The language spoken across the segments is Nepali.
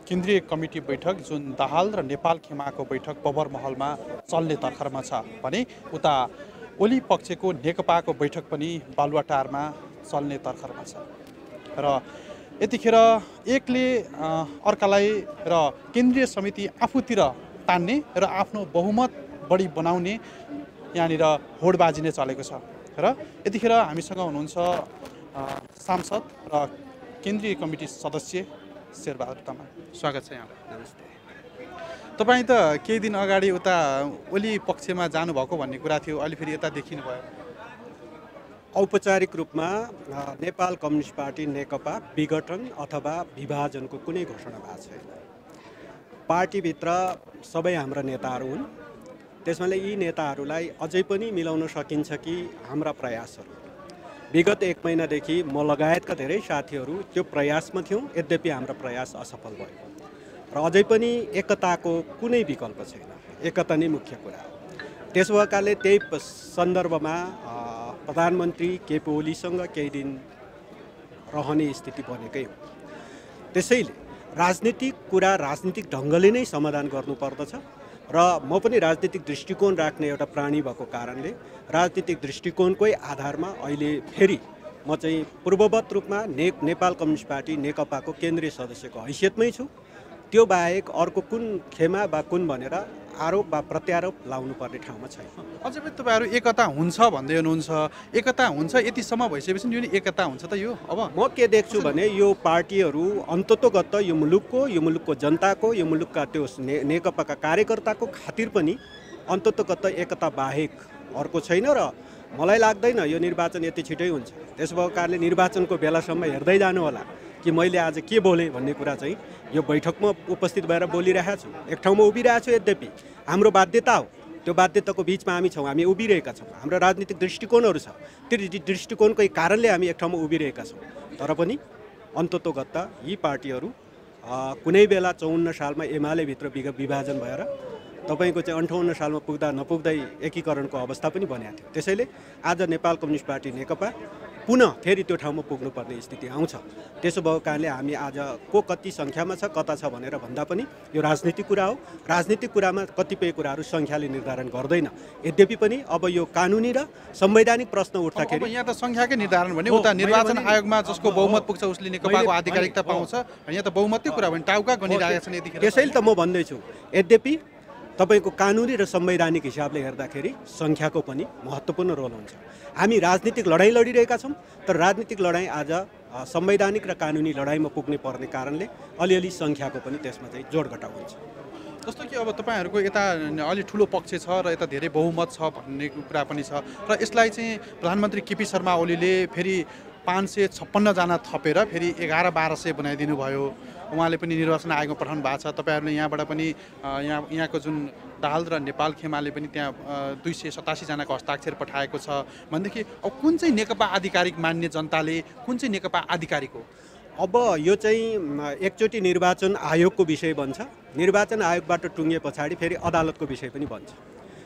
केन्द्रीय कमिटी बैठक जुन दाहाल र नेपाल खेमाको बैठक बबर महलमा चल्ने तर्खरमा छ भने उता ओली पक्षको नेकपाको बैठक पनि बालुवाटारमा चल्ने तर्खरमा छ र यतिखेर एकले अर्कालाई र केन्द्रीय समिति आफूतिर तान्ने र आफ्नो बहुमत बढी बनाउने यहाँनिर होडबाजी नै चलेको छ र यतिखेर हामीसँग हुनुहुन्छ सांसद र केन्द्रीय कमिटी सदस्य शेरबहादुर तामाङ। स्वागत छ यहाँलाई। नमस्ते। तपाईँ त केही दिन अगाडि उता ओली पक्षमा जानुभएको भन्ने कुरा थियो, अहिले फेरि यता देखिनु भयो। औपचारिक रूपमा नेपाल कम्युनिस्ट पार्टी नेकपा विघटन अथवा विभाजनको कुनै घोषणा भएको छैन। पार्टीभित्र सबै हाम्रा नेताहरू हुन्, त्यसमाले यी नेताहरूलाई अझै पनि मिलाउन सकिन्छ कि हाम्रा प्रयासहरू विगत 1 महिनादेखि म लगायतका धेरै साथीहरू त्यो प्रयासमा थियौँ, यद्यपि हाम्रो प्रयास असफल भयो र अझै पनि एकताको कुनै विकल्प छैन। एकता नै मुख्य कुरा हो। त्यसो भएकाले त्यही सन्दर्भमा प्रधानमन्त्री केपी ओलीसँग केही दिन रहने स्थिति बनेकै हो। त्यसैले राजनीतिक कुरा राजनीतिक ढङ्गले नै समाधान गर्नुपर्दछ र म पनि राजनीतिक दृष्टिकोण राख्ने एउटा प्राणी भएको कारणले राजनीतिक दृष्टिकोणकै आधारमा अहिले फेरि म चाहिँ पूर्ववत रूपमा नेपाल कम्युनिस्ट पार्टी नेकपाको केन्द्रीय सदस्यको हैसियतमै छु। त्यो बाहेक अर्को कुन खेमा वा कुन भनेर आरोप वा प्रत्यारोप लाउनु पर्ने ठाउँमा छैन। अझै पनि तपाईँहरू एकता हुन्छ भन्दै हुनुहुन्छ। एकता हुन्छ यतिसम्म भइसकेपछि यो नि एकता हुन्छ त यो? अब म के देख्छु भने यो पार्टीहरू अन्ततोगत यो मुलुकको जनताको, यो मुलुकका त्यो नेकपाका कार्यकर्ताको खातिर पनि अन्ततोगत एकता बाहेक अर्को छैन र मलाई लाग्दैन यो निर्वाचन यति छिटै हुन्छ। त्यस भएको कारणले निर्वाचनको बेलासम्म हेर्दै जानु होला कि मैले आज के बोलेँ भन्ने कुरा चाहिँ यो बैठकमा उपस्थित भएर बोलिरहेको छु। एक ठाउँमा उभिरहेको छु, यद्यपि हाम्रो बाध्यता हो, त्यो बाध्यताको बिचमा हामी छौँ, हामी उभिरहेका छौँ। हाम्रो राजनीतिक दृष्टिकोणहरू छ, त्यो दृष्टिकोणकै कारणले हामी एक ठाउँमा उभिरहेका छौँ। तर पनि अन्ततोगत यी पार्टीहरू कुनै बेला 54 सालमा एमालेभित्र विभाजन भएर तपाईँको चाहिँ 58 सालमा पुग्दा नपुग्दै एकीकरणको अवस्था पनि बनेको थियो। त्यसैले आज नेपाल कम्युनिस्ट पार्टी नेकपा पुनः फेरि त्यो ठाउँमा पुग्नुपर्ने स्थिति आउँछ। त्यसो भएको कारणले हामी आज को कति सङ्ख्यामा छ कता छ भनेर भन्दा पनि यो राजनीतिक कुरा हो। राजनीतिक कुरामा कतिपय कुराहरू सङ्ख्याले निर्धारण गर्दैन। यद्यपि पनि अब यो कानुनी र संवैधानिक प्रश्न उठ्दाखेरि यहाँ त सङ्ख्याकै निर्धारण भने उता निर्वाचन आयोगमा जसको बहुमत पुग्छ उसले नेकपाको आधिकारिकता पाउँछ, यहाँ त बहुमतकै कुरा भने टाउका गनिरहेका छन् यतिखेर। त्यसैले त म भन्दैछु, यद्यपि तपाईको कानुनी र संवैधानिक हिसाबले हेर्दाखेरि सङ्ख्याको पनि महत्त्वपूर्ण रोल हुन्छ। हामी राजनीतिक लडाइँ लडिरहेका छौँ, तर राजनीतिक लडाइँ आज संवैधानिक र कानुनी लडाइँमा पुग्ने पर्ने कारणले अलिअलि सङ्ख्याको पनि त्यसमा चाहिँ जोडघटाउ हुन्छ। जस्तो कि अब तपाईँहरूको यता अलि ठुलो पक्ष छ र यता धेरै बहुमत छ भन्ने कुरा पनि छ र यसलाई चाहिँ प्रधानमन्त्री केपी शर्मा ओलीले फेरि 556 जना थपेर फेरि 1100-1200 बनाइदिनु भयो। उहाँले पनि निर्वाचन आयोगमा पठाउनु भएको छ। तपाईँहरूले यहाँबाट पनि यहाँको जुन दाहाल र नेपाल खेमाले पनि त्यहाँ 287 जनाको हस्ताक्षर पठाएको छ भनेदेखि अब कुन चाहिँ नेकपा आधिकारिक मान्ने जनताले, कुन चाहिँ नेकपा आधिकारिक हो? अब यो चाहिँ एकचोटि निर्वाचन आयोगको विषय बन्छ, निर्वाचन आयोगबाट टुङ्गे पछाडि फेरि अदालतको विषय पनि बन्छ।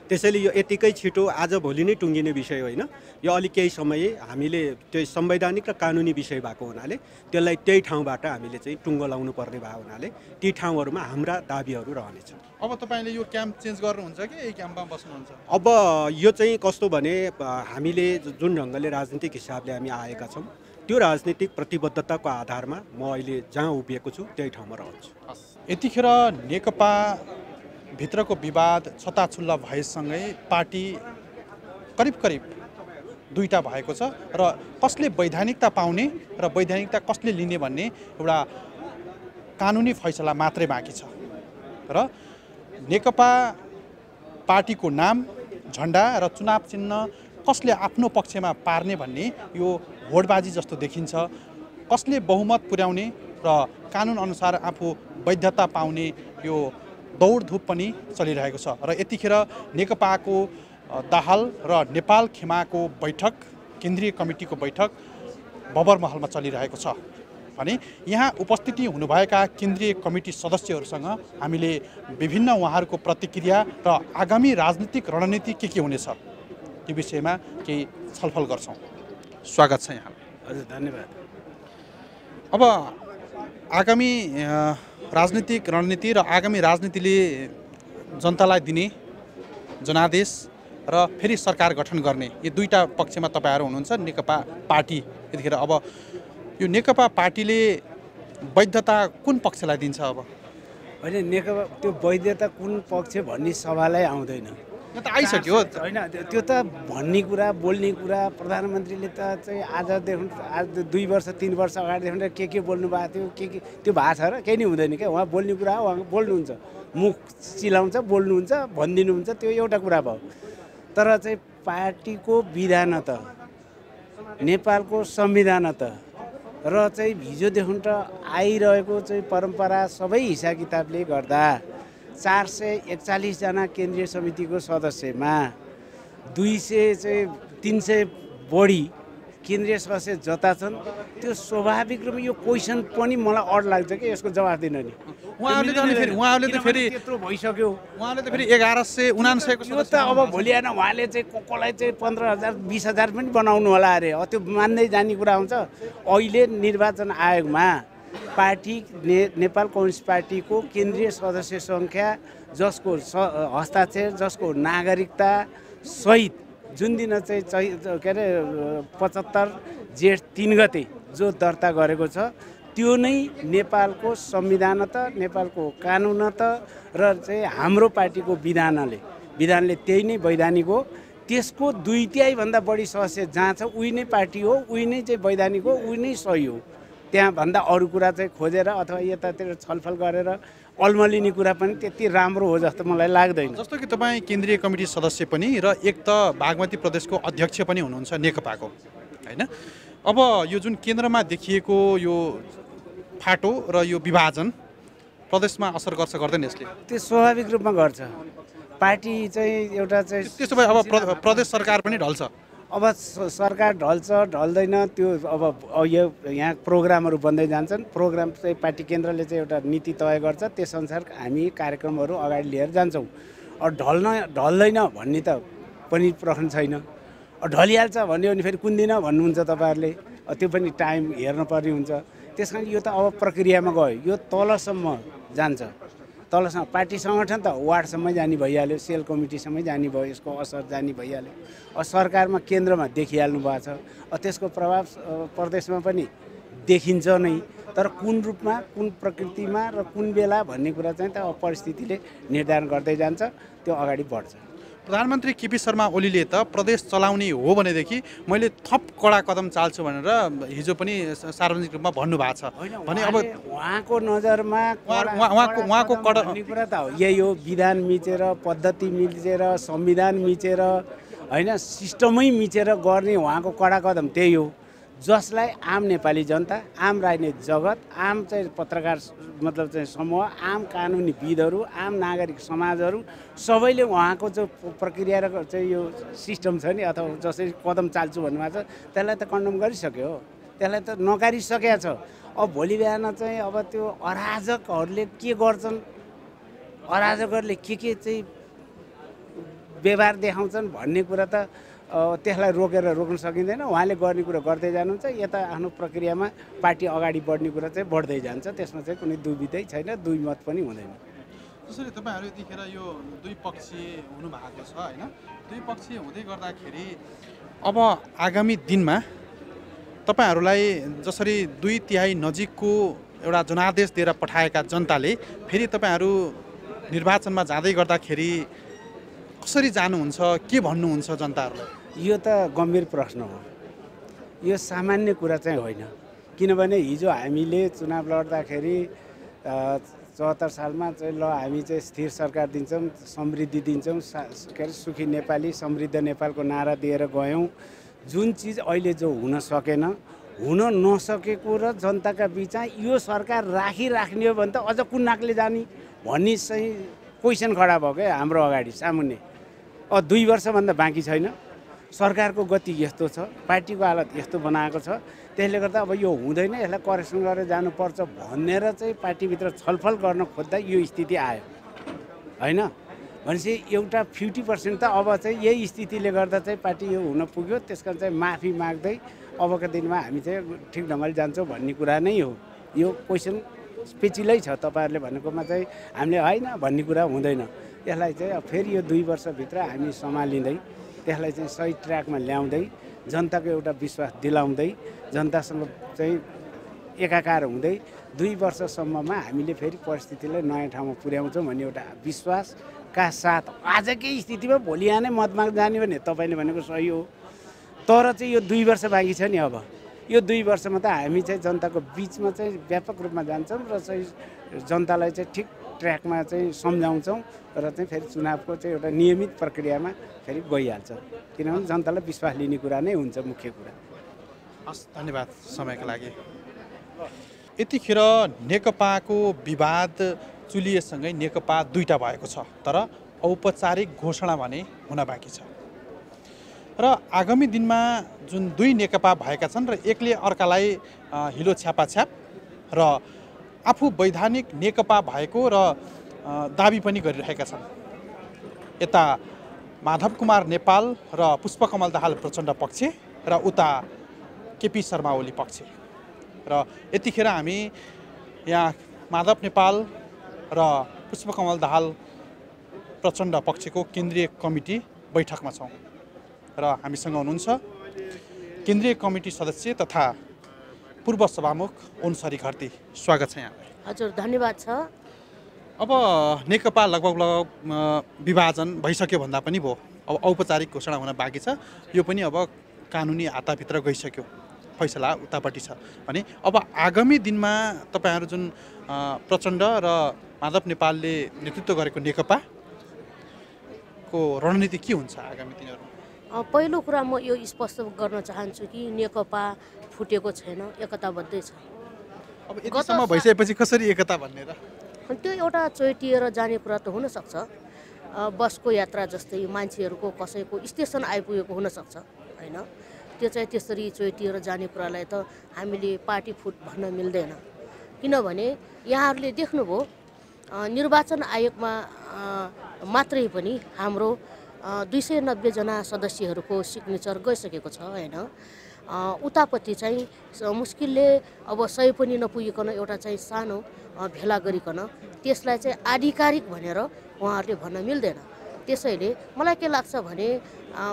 त्यसैले यो यतिकै छिटो आज भोलि नै टुङ्गिने विषय होइन। यो अलिक केही समय हामीले त्यो संवैधानिक र कानुनी विषय भएको हुनाले त्यसलाई त्यही ठाउँबाट हामीले चाहिँ टुङ्गो लाउनु पर्ने भएको हुनाले ती ठाउँहरूमा हाम्रा दाबीहरू रहनेछ। अब तपाईँले यो क्याम्प चेन्ज गर्नुहुन्छ कि यही क्याम्पमा बस्नुहुन्छ? अब यो चाहिँ कस्तो भने हामीले जुन ढङ्गले राजनीतिक हिसाबले हामी आएका छौँ त्यो राजनीतिक प्रतिबद्धताको आधारमा म अहिले जहाँ उभिएको छु त्यही ठाउँमा रहन्छु। यतिखेर नेकपा भित्रको विवाद छताछुल्ला भएसँगै पार्टी करिब दुईटा भएको छ र कसले वैधानिकता पाउने र वैधानिकता कसले लिने भन्ने एउटा कानुनी फैसला मात्रै बाँकी छ र नेकपा पार्टीको नाम, झन्डा र चुनाव चिन्ह कसले आफ्नो पक्षमा पार्ने भन्ने यो होडबाजी जस्तो देखिन्छ। कसले बहुमत पुर्याउने र कानुन अनुसार आफू वैधता पाउने यो दौडधुप पनि चलिरहेको छ र यतिखेर नेकपाको दाहाल र नेपाल खेमाको बैठक, केन्द्रीय कमिटीको बैठक बबर महलमा चलिरहेको छ भने यहाँ उपस्थिति हुनुभएका केन्द्रीय कमिटी सदस्यहरूसँग हामीले विभिन्न उहाँहरूको प्रतिक्रिया र आगामी राजनीतिक रणनीति के हुनेछ त्यो विषयमा केही छलफल गर्छौँ। स्वागत छ यहाँलाई। हजुर, धन्यवाद। अब आगामी राजनीतिक रणनीति र आगामी राजनीतिले जनतालाई दिने जनादेश र फेरि सरकार गठन गर्ने यो दुईटा पक्षमा तपाईँहरू हुनुहुन्छ नेकपा पार्टी। यतिखेर अब यो नेकपा पार्टीले वैधता कुन पक्षलाई दिन्छ? अब होइन, नेकपा त्यो वैधता कुन पक्ष भन्ने सवालै आउँदैन। यो त आइसक्यो होइन, त्यो त भन्ने कुरा बोल्ने कुरा प्रधानमन्त्रीले त चाहिँ आजदेखि आज 2 वर्ष 3 वर्ष अगाडिदेखि के बोल्नु भएको थियो त्यो भएको छ र केही नै हुँदैन क्या। उहाँ बोल्ने कुरा हो, उहाँ बोल्नुहुन्छ, मुख चिलाउँछ, बोल्नुहुन्छ, भनिदिनुहुन्छ, त्यो एउटा कुरा भयो। तर चाहिँ पार्टीको विधान त नेपालको संविधान त र चाहिँ हिजोदेखि त आइरहेको चाहिँ परम्परा सबै हिसाब किताबले गर्दा 441 जना केन्द्रीय समितिको सदस्यमा 200 चाहिँ 300 बढी केन्द्रीय सदस्य जता छन्। त्यो स्वाभाविक रूपमा यो क्वेसन पनि मलाई अड लाग्छ कि यसको जवाफ दिन नि। उहाँहरूले त फेरि त्यत्रो भइसक्यो। उहाँले त फेरि 1179 को यो त अब भोलि आएन उहाँले चाहिँ कसलाई चाहिँ 15,000 20,000 पनि बनाउनु होला अरे। त्यो मान्दै जाने कुरा हुन्छ। अहिले निर्वाचन आयोगमा पार्टी नेपाल कम्युनिस्ट पार्टीको केन्द्रीय सदस्य सङ्ख्या जसको हस्ताक्षर जसको नागरिकता सहित जुन दिन चाहिँ के अरे 75 जेठ 3 गते जो दर्ता गरेको छ त्यो नै नेपालको संविधान त नेपालको कानुन त र चाहिँ हाम्रो पार्टीको विधानले त्यही नै वैधानिक हो। त्यसको 2/3 भन्दा बढी सदस्य जहाँ छ उही नै पार्टी हो, उही नै चाहिँ वैधानिक हो, उही नै सही हो। त्यहाँ भन्दा अरू कुरा चाहिँ खोजेर अथवा यतातिर छलफल गरेर अल्मलिने कुरा पनि त्यति राम्रो हो जस्तो मलाई लाग्दैन। जस्तो कि तपाईँ केन्द्रीय कमिटी सदस्य पनि र एक त बागमती प्रदेशको अध्यक्ष पनि हुनुहुन्छ नेकपाको, होइन? अब यो जुन केन्द्रमा देखिएको यो फाटो र यो विभाजन प्रदेशमा असर गर्छ गर्दैन यसले? त्यो स्वाभाविक रूपमा गर्छ। पार्टी चाहिँ एउटा चाहिँ त्यसो भए अब प्रदेश सरकार पनि ढल्छ। अब सरकार ढल्छ ढल्दैन त्यो अब यो यहाँ प्रोग्रामहरू बन्दै जान्छन्। प्रोग्राम चाहिँ पार्टी केन्द्रले चाहिँ एउटा नीति तय गर्छ, त्यसअनुसार हामी कार्यक्रमहरू अगाडि लिएर जान्छौँ। ढल्दैन भन्ने त पनि प्रश्न छैन। ढलिहाल्छ भन्यो भने फेरि कुन दिन भन्नुहुन्छ तपाईँहरूले, त्यो पनि टाइम हेर्नुपर्ने हुन्छ। त्यस कारण यो त अब प्रक्रियामा गयो, यो तलसम्म जान्छ। तलसम्म पार्टी सङ्गठन त वार्डसम्मै जाने भइहाल्यो, सेल कमिटीसम्मै जाने भयो, यसको असर जाने भइहाल्यो। सरकारमा केन्द्रमा देखिहाल्नु भएको छ, त्यसको प्रभाव प्रदेशमा पनि देखिन्छ नै। तर कुन रूपमा कुन प्रकृतिमा र कुन बेला भन्ने कुरा चाहिँ त अब परिस्थितिले निर्धारण गर्दै जान्छ, त्यो अगाडि बढ्छ। प्रधानमन्त्री केपी शर्मा ओलीले त प्रदेश चलाउने हो भनेदेखि मैले थप कडा कदम चाल्छु भनेर हिजो पनि सार्वजनिक रूपमा भन्नुभएको छ भने अब उहाँको नजरमा उहाँको कडा कुरा त हो यही हो। विधान मिचेर, पद्धति मिचेर, संविधान मिचेर, होइन सिस्टमै मिचेर गर्ने उहाँको कडा कदम त्यही हो, जसलाई आम नेपाली जनता, आम राजनीतिक जगत, आम चाहिँ पत्रकार मतलब चाहिँ समूह, आम कानुनीविदहरू, आम नागरिक समाजहरू सबैले उहाँको जो प्रक्रिया र चाहिँ यो सिस्टम छ नि अथवा जसरी कदम चाल्छु भन्नुभएको छ त्यसलाई त कन्डम गरिसक्यो, त्यसलाई त नकारिसकेको छ। अब भोलि बिहान चाहिँ अब त्यो अराजकहरूले के गर्छन्, अराजकहरूले के चाहिँ व्यवहार देखाउँछन् भन्ने कुरा त त्यसलाई रोक्न सकिँदैन। उहाँले गर्ने कुरा गर्दै जानुहुन्छ, यता आफ्नो प्रक्रियामा पार्टी अगाडि बढ्ने कुरा चाहिँ बढ्दै जान्छ, त्यसमा चाहिँ कुनै दुविधै छैन, दुई मत पनि हुँदैन। जसरी तपाईँहरू यतिखेर यो दुई पक्षीय हुनुभएको छ, होइन? दुई पक्षीय हुँदै गर्दाखेरि अब आगामी दिनमा तपाईँहरूलाई जसरी 2/3 नजिकको एउटा जनादेश दिएर पठाएका जनताले फेरि तपाईँहरू निर्वाचनमा जाँदै गर्दाखेरि कसरी जानुहुन्छ, के भन्नुहुन्छ जनताहरूलाई? यो त गम्भीर प्रश्न हो, यो सामान्य कुरा चाहिँ होइन। किनभने हिजो हामीले चुनाव लड्दाखेरि 74 सालमा चाहिँ ल हामी चाहिँ स्थिर सरकार दिन्छौँ, समृद्धि दिन्छौँ, के अरे सुखी नेपाली समृद्ध नेपालको नारा दिएर गयौँ। जुन चिज अहिले जो हुन सकेन, हुन नसकेको र जनताका बिचमा यो सरकार राख्ने हो भने त अझ कुन नाकले जाने भन्ने चाहिँ क्वेसन खडा भयो क्या हाम्रो अगाडि सामुन्ने। 2 वर्षभन्दा बाँकी छैन, सरकारको गति यस्तो छ, पार्टीको हालत यस्तो बनाएको छ, त्यसले गर्दा अब यो हुँदैन, यसलाई करेक्सन गरेर जानुपर्छ भनेर चाहिँ पार्टीभित्र छलफल गर्न खोज्दा यो स्थिति आयो, होइन? भनेपछि एउटा 50% त अब चाहिँ यही स्थितिले गर्दा चाहिँ पार्टी यो हुन पुग्यो। त्यसकारण चाहिँ माफी माग्दै अबका दिनमा हामी चाहिँ ठिक ढङ्गले जान्छौँ भन्ने कुरा नै हो। यो क्वेसन पेचिलै छ। तपाईँहरूले भनेकोमा चाहिँ हामीले होइन भन्ने कुरा हुँदैन। यसलाई चाहिँ फेरि यो 2 वर्षभित्र हामी सम्हालिँदै त्यसलाई चाहिँ सही ट्र्याकमा ल्याउँदै जनताको एउटा विश्वास दिलाउँदै जनतासँग चाहिँ एकाकार हुँदै 2 वर्षसम्ममा हामीले फेरि परिस्थितिलाई नयाँ ठाउँमा पुर्याउँछौँ भन्ने एउटा विश्वासका साथ आजकै स्थितिमा भोलि यहाँ नै मत माग्न जाने भने तपाईँले भनेको सही हो। तर चाहिँ यो 2 वर्ष बाँकी छ नि। अब यो 2 वर्षमा त हामी चाहिँ जनताको बिचमा चाहिँ व्यापक रूपमा जान्छौँ र चाहिँ जनतालाई चाहिँ ठिक ट्र्याकमा चाहिँ सम्झाउँछौँ र चाहिँ फेरि चुनावको चाहिँ एउटा नियमित प्रक्रियामा फेरि गइहाल्छ। किनभने जनतालाई विश्वास लिने कुरा नै हुन्छ मुख्य कुरा। हस्, धन्यवाद समयका लागि। यतिखेर नेकपाको विवाद चुलिएसँगै नेकपा 2टा भएको छ, तर औपचारिक घोषणा भने हुन बाँकी छ। र आगामी दिनमा जुन 2 नेकपा भएका छन् र एकले अर्कालाई हिलो छ्यापाछ्याप र आफू वैधानिक नेकपा भएको र दाबी पनि गरिरहेका छन्। यता माधव कुमार नेपाल र पुष्पकमल दाहाल प्रचण्ड पक्ष र उता केपी शर्मा ओली पक्ष। र यतिखेर हामी यहाँ माधव नेपाल र पुष्पकमल दाहाल प्रचण्ड पक्षको केन्द्रीय कमिटी बैठकमा छौँ र हामीसँग हुनुहुन्छ केन्द्रीय कमिटी सदस्य तथा पूर्व सभामुख ओनसरी घरती। स्वागत छ यहाँलाई। हजुर, धन्यवाद छ। अब नेकपा लगभग विभाजन भइसक्यो भन्दा पनि भयो। अब औपचारिक घोषणा हुन बाँकी छ। यो पनि अब कानुनी हाताभित्र गइसक्यो, फैसला उतापट्टि छ भने अब आगामी दिनमा तपाईँहरू जुन प्रचण्ड र माधव नेपालले नेतृत्व गरेको नेकपाको रणनीति के हुन्छ आगामी दिनहरू? पहिलो कुरा म यो स्पष्ट गर्न चाहन्छु कि नेकपा फुटेको छैन, एकताबद्धै छ। अब यतिसम्म भइसकेपछि कसरी एकता भन्ने र? त्यो एउटा चोइटिएर जाने कुरा त हुनसक्छ। बसको यात्रा जस्तै मान्छेहरूको कसैको स्टेसन आइपुगेको हुनसक्छ, होइन? त्यो चाहिँ त्यसरी चोइटिएर जाने कुरालाई त हामीले पार्टी फुट भन्न मिल्दैन। किनभने यहाँहरूले देख्नुभयो निर्वाचन आयोगमा मात्रै पनि हाम्रो 290 जना सदस्यहरूको सिग्नेचर गइसकेको छ, होइन? उतापट्टि चाहिँ मुस्किलले अब 100 पनि नपुगिकन एउटा चाहिँ सानो भेला गरिकन त्यसलाई चाहिँ आधिकारिक भनेर उहाँहरूले भन्न मिल्दैन। त्यसैले मलाई के लाग्छ भने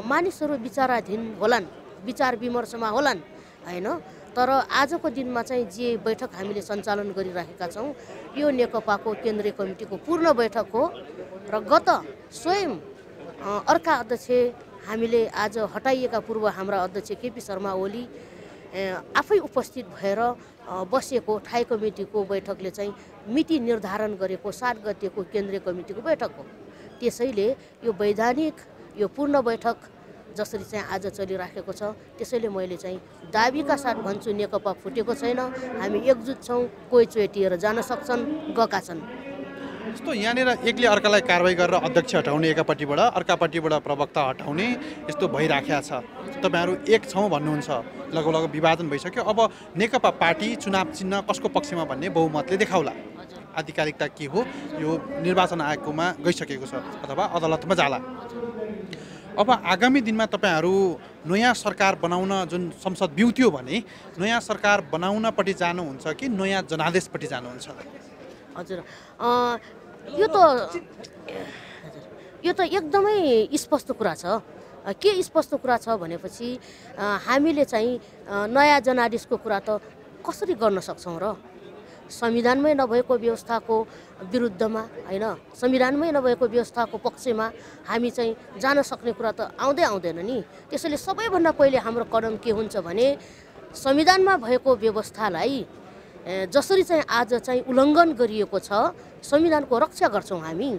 मानिसहरू विचाराधीन होलान्, विचार विमर्शमा होलान्, होइन? तर आजको दिनमा चाहिँ जे बैठक हामीले सञ्चालन गरिरहेका छौँ यो नेकपाको केन्द्रीय कमिटीको पूर्ण बैठक हो र गत स्वयं अर्का अध्यक्ष हामीले आज हटाइएका पूर्व हाम्रा अध्यक्ष केपी शर्मा ओली आफै उपस्थित भएर बसेको ठाई कमिटीको बैठकले चाहिँ मिति निर्धारण गरेको 7 गतेको केन्द्रीय कमिटीको बैठक हो। त्यसैले यो वैधानिक यो पूर्ण बैठक जसरी चाहिँ आज चलिराखेको छ, त्यसैले मैले चाहिँ दाबीका साथ भन्छु नेकपा फुटेको छैन। हामी एकजुट छौँ, कोही चोइटिएर जान सक्छन्, गएका छन्। जस्तो यहाँनिर एकले अर्कालाई कारवाही गरेर अध्यक्ष हटाउने एकापट्टिबाट, अर्कापट्टिबाट प्रवक्ता हटाउने यस्तो भइराखेको छ। तपाईँहरू एक छौँ भन्नुहुन्छ, लगभग विभाजन भइसक्यो। अब नेकपा पार्टी चुनाव चिन्ह कसको पक्षमा भन्ने बहुमतले देखाउला। आधिकारिकता के हो यो निर्वाचन आयोगकोमा गइसकेको छ अथवा अदालतमा जाला। अब आगामी दिनमा तपाईँहरू नयाँ सरकार बनाउन जुन संसद बिउत्यो भने नयाँ सरकार बनाउनपट्टि जानुहुन्छ कि नयाँ जनादेशपट्टि जानुहुन्छ? हजुर, यो त एकदमै स्पष्ट कुरा छ। के स्पष्ट कुरा छ भनेपछि हामीले चाहिँ नयाँ जनादेशको कुरा त कसरी गर्न सक्छौँ र? संविधानमै नभएको व्यवस्थाको विरुद्धमा, होइन, संविधानमै नभएको व्यवस्थाको पक्षमा हामी चाहिँ जान सक्ने कुरा त आउँदैन नि। त्यसैले सबैभन्दा पहिले हाम्रो कदम के हुन्छ भने संविधानमा भएको व्यवस्थालाई जसरी चाहिँ आज चाहिँ उल्लङ्घन गरिएको छ संविधानको रक्षा गर्छौँ हामी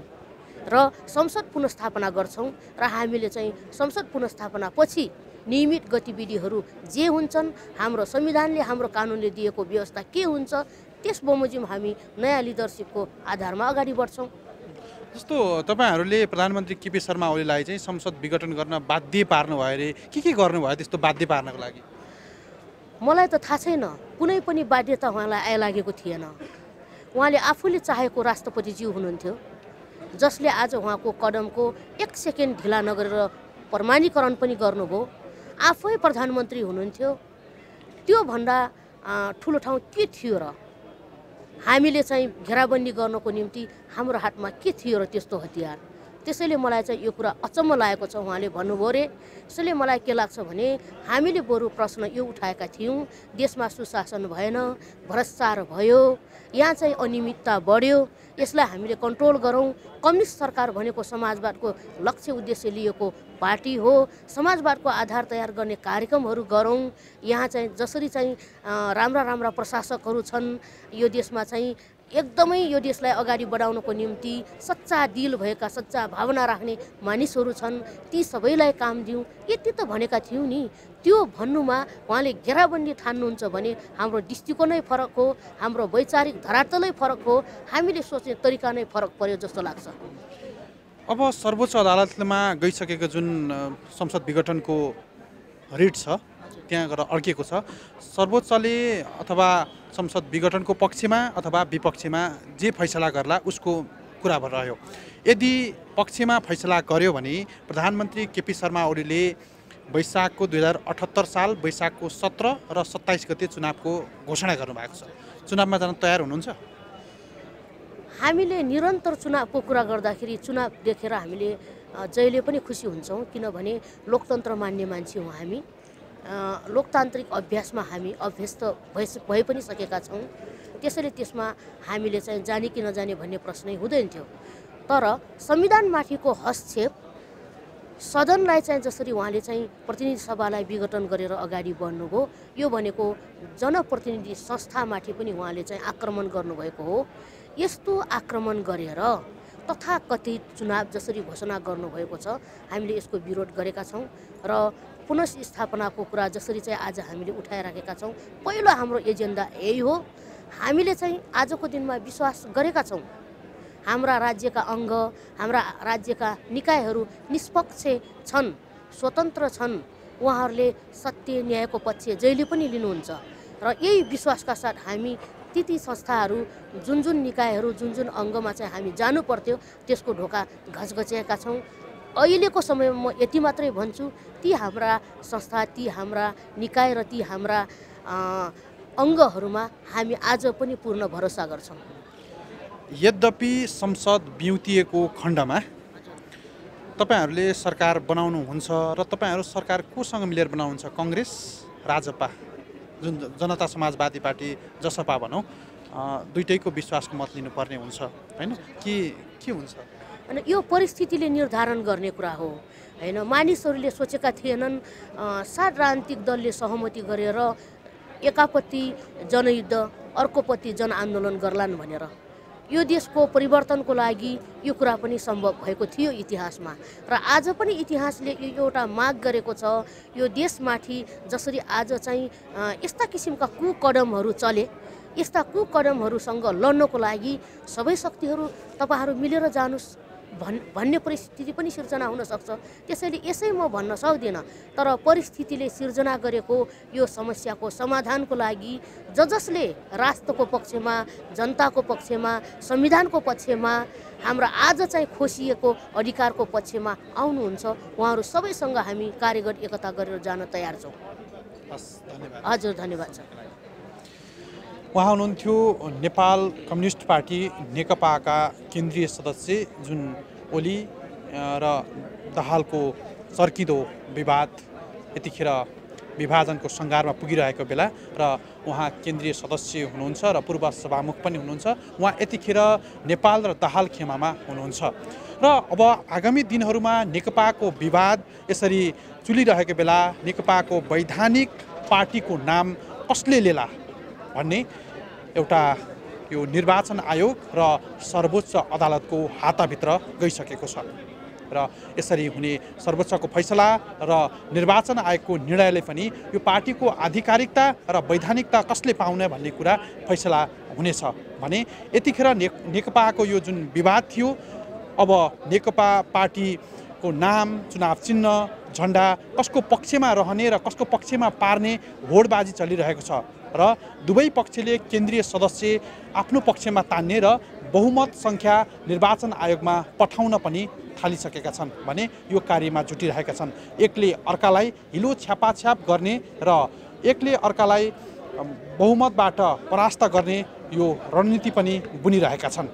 र संसद पुनर्स्थापना गर्छौँ र हामीले चाहिँ संसद पुनर्स्थापना पछि नियमित गतिविधिहरू जे हुन्छन् हाम्रो संविधानले हाम्रो कानुनले दिएको व्यवस्था के हुन्छ त्यस बमोजिम हामी नयाँ लिडरसिपको आधारमा अगाडि बढ्छौँ। जस्तो तपाईँहरूले प्रधानमन्त्री केपी शर्मा ओलीलाई चाहिँ संसद विघटन गर्न बाध्य पार्नु भयो अरे, के गर्नुभयो त्यस्तो बाध्य पार्नको लागि? मलाई त थाहा छैन, कुनै पनि बाध्यता उहाँलाई आइलागेको थिएन। उहाँले आफूले चाहेको राष्ट्रपतिज्यू हुनुहुन्थ्यो, जसले आज उहाँको कदमको 1 सेकेन्ड ढिला नगरेर प्रमाणीकरण पनि गर्नुभयो। आफै प्रधानमन्त्री हुनुहुन्थ्यो, त्योभन्दा ठुलो ठाउँ के थियो र? हामीले चाहिँ घेराबन्दी गर्नको निम्ति हाम्रो हातमा के थियो र त्यस्तो हतियार। त्यसैले मलाई चाहिँ यो कुरा अचम्म लागेको छ उहाँले भन्नुभयो रे। त्यसैले मलाई के लाग्छ भने हामीले बरु प्रश्न यो उठाएका थियौँ, देशमा सुशासन भएन, भ्रष्टाचार भयो, यहाँ चाहिँ अनियमितता बढ्यो, यसलाई हामीले कन्ट्रोल गरौँ। कम्युनिस्ट सरकार भनेको समाजवादको लक्ष्य उद्देश्य लिएको पार्टी हो, समाजवादको आधार तयार गर्ने कार्यक्रमहरू गरौँ। यहाँ चाहिँ जसरी चाहिँ राम्रा राम्रा प्रशासकहरू छन् यो देशमा चाहिँ एकदमै यो देशलाई अगाडि बढाउनको निम्ति सच्चा दिल भएका, सच्चा भावना राख्ने मानिसहरू छन्, ती सबैलाई काम दिउँ, यति त भनेका थियौँ नि। त्यो भन्नुमा उहाँले घेराबन्दी ठान्नुहुन्छ भने हाम्रो दृष्टिकोणै फरक हो, हाम्रो वैचारिक धरातलै फरक हो, हामीले सोच्ने तरिका नै फरक पर्यो जस्तो लाग्छ। अब सर्वोच्च अदालतमा गइसकेको जुन संसद विघटनको रिट छ त्यहाँ गएर अड्केको छ, सर्वोच्चले अथवा संसद विघटनको पक्षमा अथवा विपक्षमा जे फैसला गर्ला उसको कुरा भइरह्यो। यदि पक्षमा फैसला गर्यो भने प्रधानमन्त्री केपी शर्मा ओलीले वैशाखको 2078 साल वैशाखको 17 र 27 गते चुनावको घोषणा गर्नुभएको छ। चुनावमा जान तयार हुनुहुन्छ? हामीले निरन्तर चुनावको कुरा गर्दाखेरि चुनाव देखेर हामीले जहिले पनि खुसी हुन्छौँ, किनभने लोकतन्त्र मान्ने मान्छे हौँ हामी। लोकतान्त्रिक अभ्यासमा हामी अभ्यस्त भइ पनि सकेका छौँ। त्यसैले त्यसमा हामीले चाहिँ जाने कि नजाने भन्ने प्रश्नै हुँदैन थियो। तर संविधानमाथिको हस्तक्षेप, सदनलाई चाहिँ जसरी उहाँले चाहिँ प्रतिनिधि सभालाई विघटन गरेर अगाडि बढ्नुभयो, यो भनेको जनप्रतिनिधि संस्थामाथि पनि उहाँले चाहिँ आक्रमण गर्नुभएको हो। यस्तो आक्रमण गरेर तथाकथित चुनाव जसरी घोषणा गर्नुभएको छ, हामीले यसको विरोध गरेका छौँ र पुनर्स्थापनाको कुरा जसरी चाहिँ आज हामीले उठाइराखेका छौँ, पहिलो हाम्रो एजेन्डा यही हो। हामीले चाहिँ आजको दिनमा विश्वास गरेका छौँ हाम्रा राज्यका अङ्ग, हाम्रा राज्यका निकायहरू निष्पक्ष छन्, स्वतन्त्र छन्, उहाँहरूले सत्य न्यायको पक्ष जहिले पनि लिनुहुन्छ र यही विश्वासका साथ हामी ती संस्थाहरू जुन जुन निकायहरू जुन जुन अङ्गमा चाहिँ हामी जानु पर्थ्यो त्यसको ढोका घचघच्याएका छौँ। अहिलेको समयमा म यति मात्रै भन्छु, ती हाम्रा संस्था, ती हाम्रा निकाय र ती हाम्रा अङ्गहरूमा हामी आज पनि पूर्ण भरोसा गर्छौँ। यद्यपि संसद बिउतिएको खण्डमा तपाईहरूले सरकार बनाउनुहुन्छ र तपाईँहरू सरकार कोसँग मिलेर बनाउनुहुन्छ? काङ्ग्रेस, राजपा, जुन जनता समाजवादी पार्टी जसपा भनौँ, दुईटैको विश्वासको मत लिनुपर्ने हुन्छ होइन? के हुन्छ? अनि यो परिस्थितिले निर्धारण गर्ने कुरा हो होइन। मानिसहरूले सोचेका थिएनन् 7 राजनीतिक दलले सहमति गरेर एकापट्टि जनयुद्ध अर्कोपट्टि जनआन्दोलन गर्लान् भनेर। यो देशको परिवर्तनको लागि यो कुरा पनि सम्भव भएको थियो इतिहासमा र आज पनि इतिहासले यो एउटा माग गरेको छ। यो देशमाथि जसरी आज चाहिँ यस्ता किसिमका कुकदमहरू चले, यस्ता कुकदमहरूसँग लड्नको लागि सबै शक्तिहरू तपाईँहरू मिलेर जानुस् भन्ने परिस्थिति पनि सिर्जना हुन सक्छ। त्यसैले यसै म भन्न सक्दिनँ, तर परिस्थितिले सिर्जना गरेको यो समस्याको समाधानको लागि जसले राष्ट्रको पक्षमा, जनताको पक्षमा, संविधानको पक्षमा, हाम्रा आज चाहिँ खोसिएको अधिकारको पक्षमा आउनुहुन्छ, उहाँहरू सबैसँग हामी कार्यगत एकता गरेर जान तयार छौँ। हजुर, धन्यवाद छ। उहाँ हुनुहुन्थ्यो नेपाल कम्युनिस्ट पार्टी नेकपाका केन्द्रीय सदस्य जुन ओली र दाहालको चर्किदो विवाद यतिखेर विभाजनको सङ्घारमा पुगिरहेको बेला र उहाँ केन्द्रीय सदस्य हुनुहुन्छ र पूर्व सभामुख पनि हुनुहुन्छ। उहाँ यतिखेर नेपाल र दाहाल खेमामा हुनुहुन्छ र अब आगामी दिनहरूमा नेकपाको विवाद यसरी चुलिरहेको बेला नेकपाको वैधानिक पार्टीको नाम कसले लेला भन्ने एउटा यो निर्वाचन आयोग र सर्वोच्च अदालतको हातभित्र गइसकेको छ र यसरी हुने सर्वोच्चको फैसला र निर्वाचन आयोगको निर्णयले पनि यो पार्टीको आधिकारिकता र वैधानिकता कसले पाउने भन्ने कुरा फैसला हुनेछ भने यतिखेर नेकपाको यो जुन विवाद थियो, अब नेकपा पार्टीको नाम, चुनाव चिन्ह, झन्डा कसको पक्षमा रहने र कसको पक्षमा पार्ने होडबाजी चलिरहेको छ र दुवै पक्षले केन्द्रीय सदस्य आफ्नो पक्षमा तान्ने र बहुमत सङ्ख्या निर्वाचन आयोगमा पठाउन पनि थालिसकेका छन् भने यो कार्यमा जुटिरहेका छन्। एकले अर्कालाई हिलो छ्यापाछ्याप गर्ने र एकले अर्कालाई बहुमतबाट परास्त गर्ने यो रणनीति पनि बुनिरहेका छन्।